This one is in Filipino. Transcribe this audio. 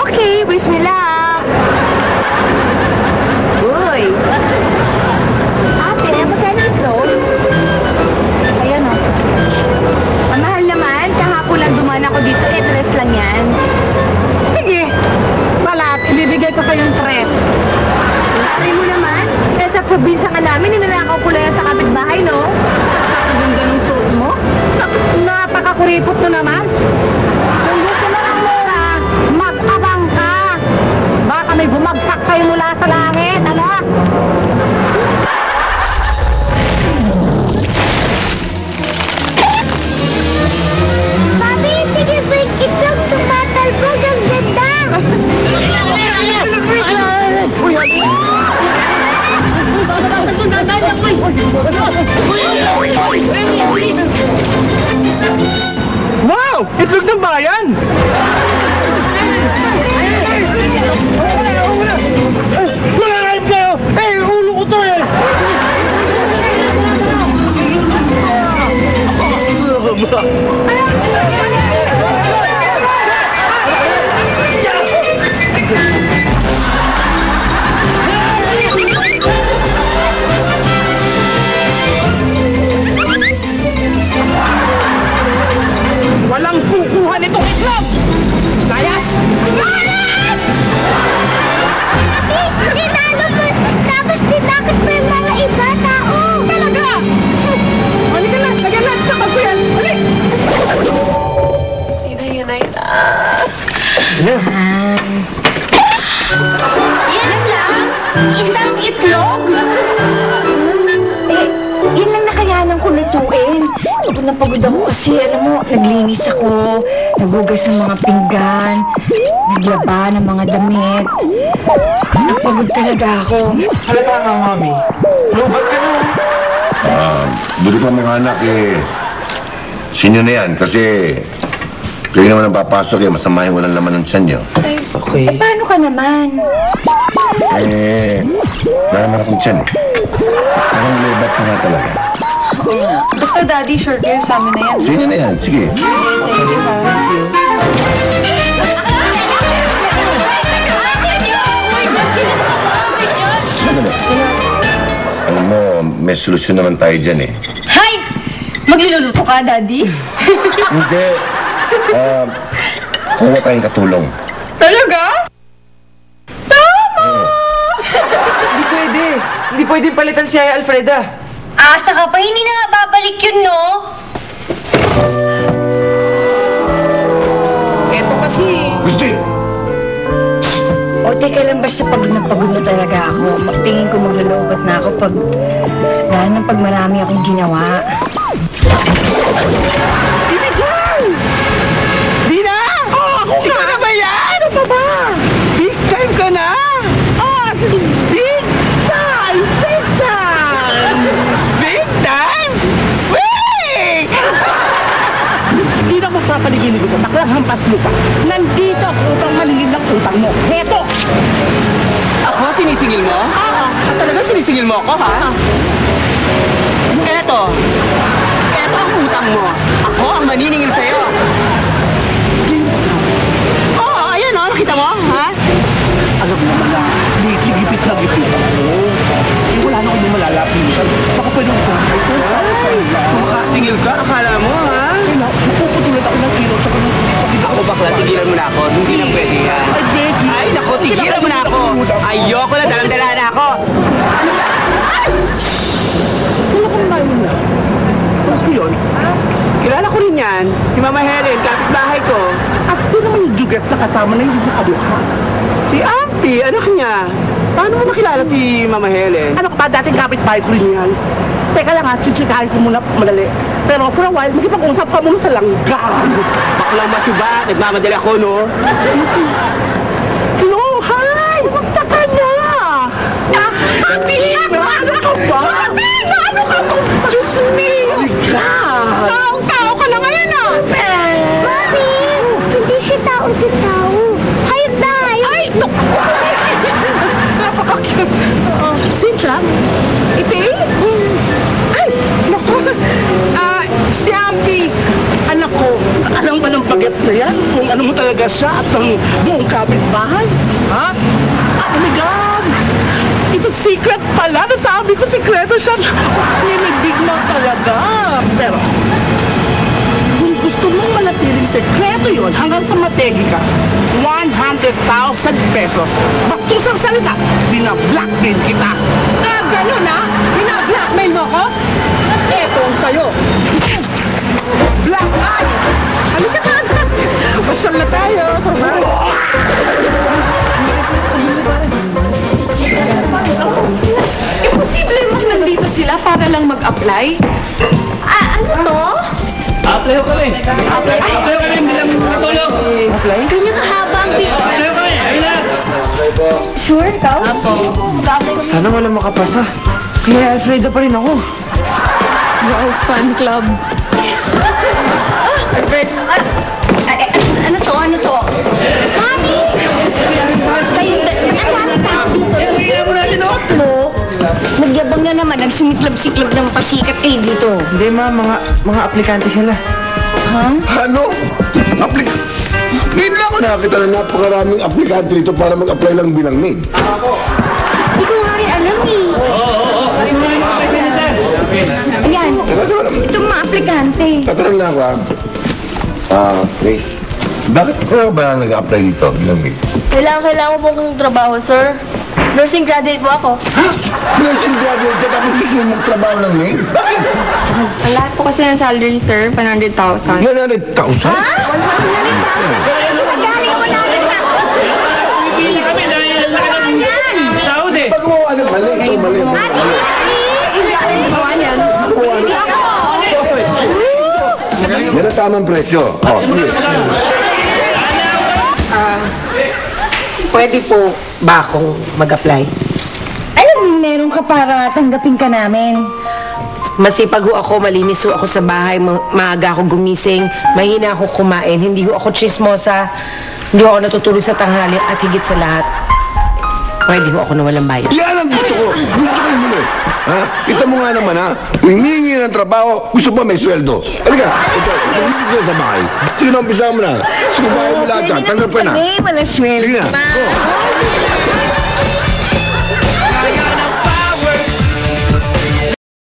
Okay, wish me luck. Uy. Ate, magkano ang clothes? Ayan o. Ang mahal naman. Kahapon lang dumaan ako dito. Dress lang yan. Sige. Balat, ibibigay ko sa yung tres. Pare mo naman. Kaya sa probinsya nga namin, ninanakaw ko lang yan sa kapitbahay, no? Kakaganda ng suot mo. Napakakuripot mo naman. Kung gusto mo ng mura, mag-abang ka. Baka may bumagsak sa'yo mula sa langit, ano? Mami, sige, break itlog, tumatalbog ang ganda. Wow! Itlog ng bayan! Mga kahit kayo! Eh, ulo ko to eh! Walang kukuha nitong itlog! Layas! Layas! Tinalo mo, tapos tinakot mo yung mga iba tao. Talaga! Halika na, lagyan natin sa bag ko yan. Halik! Yan lang? Isang itlog? Yan lang nakayanan ko lutuin. Pagod na pagod ako kasi, alam mo, naglinis ako, nagugas ng mga pinggan, naglaba ng mga damit. Pagod na pagod talaga ako. Halata nga, mami. Lubat ka na. Buti pa mga anak eh. Sinyo na yan kasi kayo naman ang papasok eh. Masama yung walang laman ng tiyan nyo. Okay. Paano ka naman? Eh, wala naman akong tiyan eh. Parang lebat ka nga talaga. Basta daddy, sure kayo sa amin na yan. Sinyo na yan. Sige. Thank you, ha. Sandali. Alam mo, may solusyon naman tayo dyan eh. Hay! Magluluto ka, Daddy? Hindi. Kuha tayong katulong. Talaga? Hindi pwede. Hindi pwede palitan si Aya Alfreda. Asa ka pa, hindi na nga babalik yun, no? Eto kasi. Gusti! O, teka lang, basta pagod na talaga ako. Tingin ko maglulubat na ako dahil ng pag marami akong ginawa. Ibigay! Dina! Ikaw na ba yan? Ano ba? Big time ka na! Big time! Big time! Big time! Fake! Hindi na magpapaligilid ko. Baklang hampas mo pa. Nandito ang utang maligid ng utang mo. Heto! Ako? Sinisingil mo? Oo. Talaga sinisingil mo ako, ha? Eto. Eto ang utang mo. Ako ang maniningil sa'yo. Oo, ayan o. Nakita mo, ha? Alam mo naman na, gipit na gipit ako. Eh, wala na akong malalapitan. Baka pwede akong ito. Kung makasingil ka, akala mo, ha? Kaya, mapuputulan ako ng ilaw tsaka ng pagkita. Ako bakla, tigilan mo na ako. Hindi na pwede yan. I beg you. Ay, naku, tigilan mo na ako. Ayoko na, dalang-dala na ako. Wala kang bayo na. Tapos ko yun, kilala ko rin yan. Si Mama Helen, kapitbahay ko. At sino naman yung dugas na kasama na hindi makabuka? Si Ampi, anak niya. Paano mo nakilala si Mama Helen? Ano ka ba, dating kapitbahay ko rin yan. Teka lang ha, chichikahin ko muna madali. Pero for a while, makipag-usap ka muna sa langgam. Baklang masyuba, nagmamadali ako, no? Kasi. Hello, hi! Kumusta ka na? Ampi, ano ka ba? Ampi, ano ka ba? Diyos me! Taong-tao ka na ngayon, ah! Mami, hindi siya tao-tao. Hayop na hayop. Ay, napaka-cute. Cynthia? Ipay? Ay, naku. Si Ampi, anak ko, alam ba ng bagets na yan kung ano mo talaga siya at ang buong kapitbahay? Ha? Oh my God! It's a secret pala. Nasabi ko, sikreto siya. Ninibig mo talaga. Pero, kung gusto mong manatiling sekreto yon hanggang sa mategi ka, 100,000 pesos. Bastusang salita, binablockmail kita. Ah, gano'n na? Bina-blackmail mo ko? Eto ang sa'yo. Black eye! Halika na! Pasyal na tayo. Posible mo nandito sila para lang mag-apply? Ano to? Apply ko kami. Apply ko kami bilang katulong. Ganyan kahaba ang pito. Apply ko kami. Ayun lang. Sure, ikaw? Apo. Sana wala makapasa. Kaya Alfredo pa rin ako. Wow, fan club. Albert, ano to? Ano to? Mami! Kayong ang dami dito. Tatlo. Nagyabang na naman, nagsumiklab-siklab ng pasikat kayo dito. Hindi ma, mga aplikante sila. Ano? Ngayon lang ako nakakita ng napakaraming aplikante rito para mag-apply lang bilang maid. Hindi ko nga rin alam eh. Ayan, itong mga aplikante. Tatanong lang ako Grace, bakit ka ba nag-apply dito bilang maid? Kailangan po kong trabaho, sir. Nursing graduate po ako. Ha? Nursing graduate ka tapos gusto mo magtrabaho ng maid? Bakit? Ang lahat po kasi ng salary, sir, 100,000. 100,000? Pili kami dahil ang laki ng sahod eh. Pag gumawa ng mali, ito mali. Hindi ako yung gumawa niyan. Hindi ako. Yan ang tamang presyo. Sige. Pwede po ba akong mag-apply? Alam mo, meron ka para tanggapin ka namin. Masipag ho ako, malinis ho ako sa bahay, maaga ako gumising, mahina ako kumain, hindi ho ako chismosa, hindi ho ako natutulog sa tanghali at higit sa lahat, pwede ho ako na walang bayad. Yan ang gusto ko. Gusto ko yung muli. Ha? Kita mo nga naman ha. Kung hiningi ng trabaho, gusto pa may sweldo. Halika. Ito, maglinis ka sa bahay. Sige na, umpisa mo na. Sige, bahay mo lahat dyan. Tanggap ka na. Wala swerte Sige na. pa. Go.